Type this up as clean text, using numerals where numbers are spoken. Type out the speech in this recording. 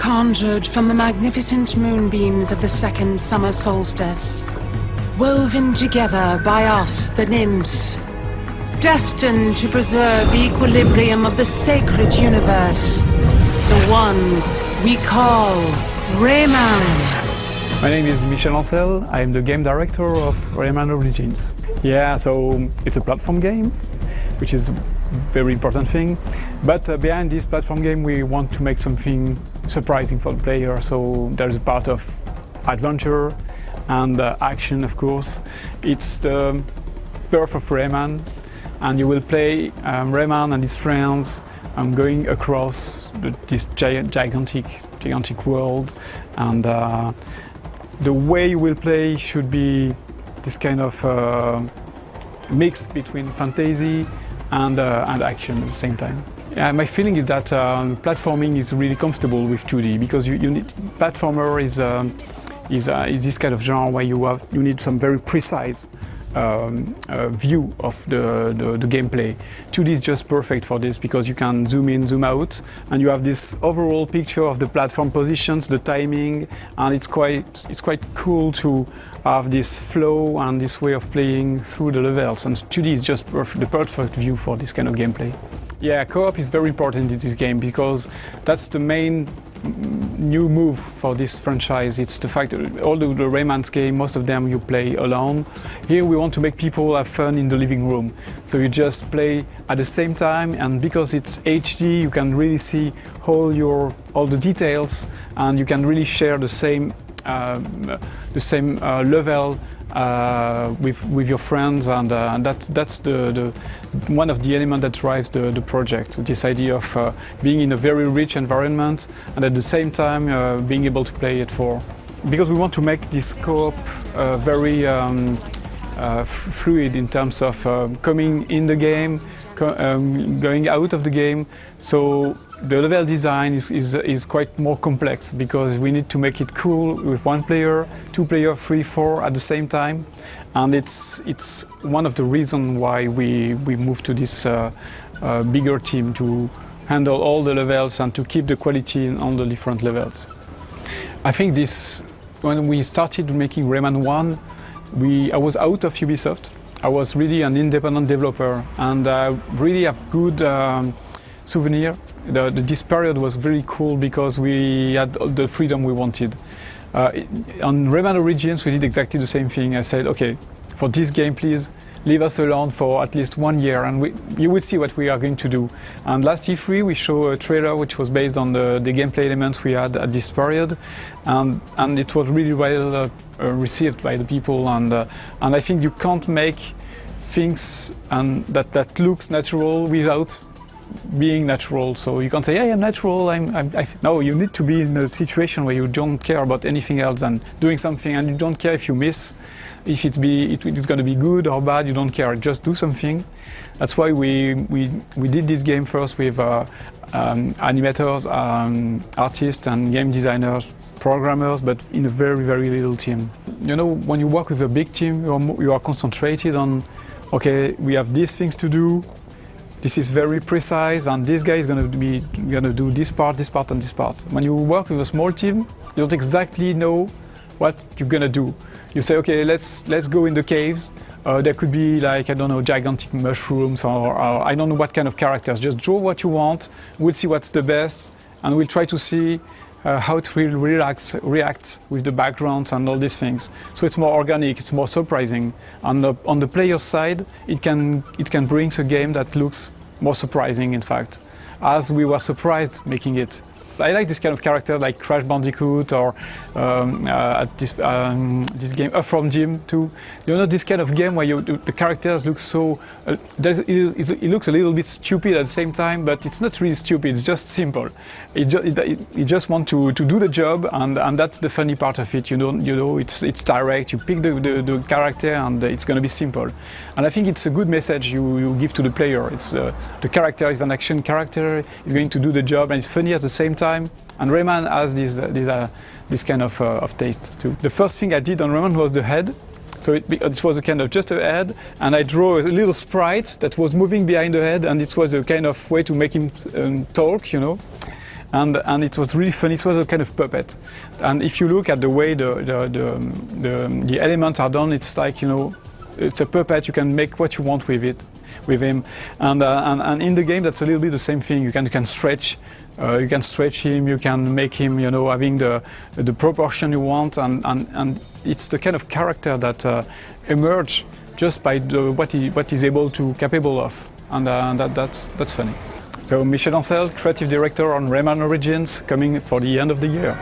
conjured from the magnificent moonbeams of the second summer solstice, woven together by us, the nymphs, destined to preserve the equilibrium of the sacred universe, the one we call Rayman. My name is Michel Ancel. I am the game director of Rayman Origins. Yeah, so it's a platform game, which is a very important thing. But behind this platform game, we want to make something surprising for the player. So there's a part of adventure and action, of course. It's the birth of Rayman, and you will play Rayman and his friends going across this gigantic world. And the way you will play should be this kind of mix between fantasy and action at the same time. Yeah, my feeling is that platforming is really comfortable with 2D because you need platformer is this kind of genre where you need some very precise view of the gameplay. 2D is just perfect for this because you can zoom in, zoom out, and you have this overall picture of the platform positions, the timing, and it's quite cool to have this flow and this way of playing through the levels. And 2D is just the perfect view for this kind of gameplay. Yeah, co-op is very important in this game because that's the main new move for this franchise. It's the fact that all the Rayman's game, most of them you play alone. Here we want to make people have fun in the living room. So you just play at the same time, and because it's HD, you can really see all the details, and you can really share the same level with your friends, and that's the one of the elements that drives the project. This idea of being in a very rich environment and at the same time being able to play it because we want to make this co-op very fluid in terms of coming in the game, going out of the game. So the level design is quite more complex because we need to make it cool with one player, two player, three, four at the same time, and it's one of the reasons why we moved to this bigger team to handle all the levels and to keep the quality on the different levels. I think when we started making Rayman 1, I was out of Ubisoft. I was really an independent developer, and I really have good souvenir. This period was very cool because we had the freedom we wanted. On Rayman Origins, we did exactly the same thing. I said, okay, for this game, please leave us alone for at least 1 year, and you will see what we are going to do. And last E3, we showed a trailer which was based on the gameplay elements we had at this period, and it was really well received by the people. And I think you can't make things that looks natural without being natural. So you can't say, yeah, I'm natural. No, you need to be in a situation where you don't care about anything else than doing something, and you don't care if you miss, if it's going to be good or bad. You don't care. Just do something. That's why we did this game first with animators, artists, and game designers, programmers, but in a very, very little team. You know, when you work with a big team, you are concentrated on, okay, we have these things to do. This is very precise, and this guy is going to do this part, and this part. When you work with a small team, you don't exactly know what you're going to do. You say, okay, let's go in the caves. There could be, like, I don't know, gigantic mushrooms, or I don't know what kind of characters. Just draw what you want. We'll see what's the best, and we'll try to see how it will react with the backgrounds and all these things. So it's more organic, it's more surprising. On the player's side, it can bring a game that looks more surprising, in fact, as we were surprised making it. I like this kind of character, like Crash Bandicoot, or this game Up From Gym too. You know, this kind of game where the characters look so. It looks a little bit stupid at the same time, but it's not really stupid. It's just simple. You just want to do the job, and that's the funny part of it. You know, it's direct. You pick the character, and it's going to be simple. And I think it's a good message you give to the player. It's the character is an action character. He's going to do the job, and it's funny at the same time. And Rayman has this kind of taste too. The first thing I did on Rayman was the head. So it was a kind of just a head, and I drew a little sprite that was moving behind the head, and it was a kind of way to make him talk, you know. and it was really funny. It was a kind of puppet, and if you look at the way the elements are done, it's like, you know, it's a puppet. You can make what you want with it, with him, and in the game that's a little bit the same thing. You can stretch. You can stretch him, you can make him, you know, having the proportion you want, and it's the kind of character that emerge just by what he's capable of, and that's funny. So Michel Ancel, creative director on Rayman Origins, coming for the end of the year.